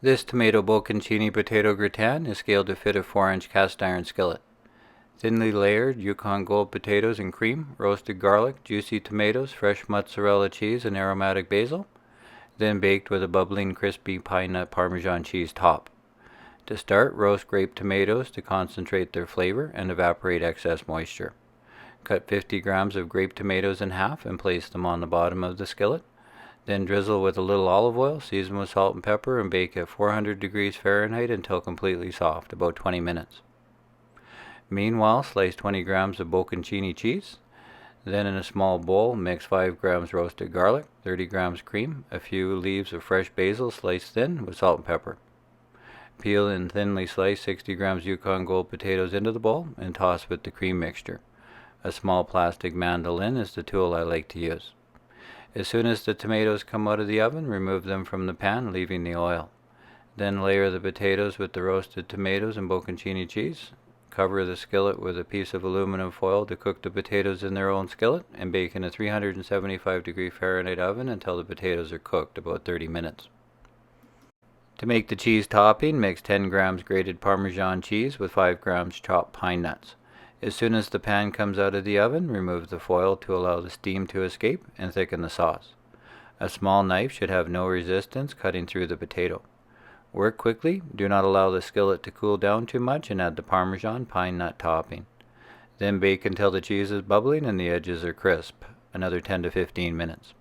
This tomato bocconcini potato gratin is scaled to fit a 4-inch cast iron skillet. Thinly layered Yukon Gold potatoes and cream, roasted garlic, juicy tomatoes, fresh mozzarella cheese, and aromatic basil, then baked with a bubbling crispy pine nut Parmesan cheese top. To start, roast grape tomatoes to concentrate their flavor and evaporate excess moisture. Cut 50 grams of grape tomatoes in half and place them on the bottom of the skillet. Then drizzle with a little olive oil, season with salt and pepper, and bake at 400 degrees Fahrenheit until completely soft, about 20 minutes. Meanwhile, slice 20 grams of bocconcini cheese. Then in a small bowl, mix 5 grams roasted garlic, 30 grams cream, a few leaves of fresh basil sliced thin with salt and pepper. Peel and thinly slice 60 grams Yukon Gold potatoes into the bowl and toss with the cream mixture. A small plastic mandolin is the tool I like to use. As soon as the tomatoes come out of the oven, remove them from the pan, leaving the oil. Then layer the potatoes with the roasted tomatoes and bocconcini cheese. Cover the skillet with a piece of aluminum foil to cook the potatoes in their own skillet and bake in a 375 degree Fahrenheit oven until the potatoes are cooked, about 30 minutes. To make the cheese topping, mix 10 grams grated Parmesan cheese with 5 grams chopped pine nuts. As soon as the pan comes out of the oven, remove the foil to allow the steam to escape and thicken the sauce. A small knife should have no resistance cutting through the potato. Work quickly, do not allow the skillet to cool down too much, and add the Parmesan pine nut topping. Then bake until the cheese is bubbling and the edges are crisp, another 10 to 15 minutes.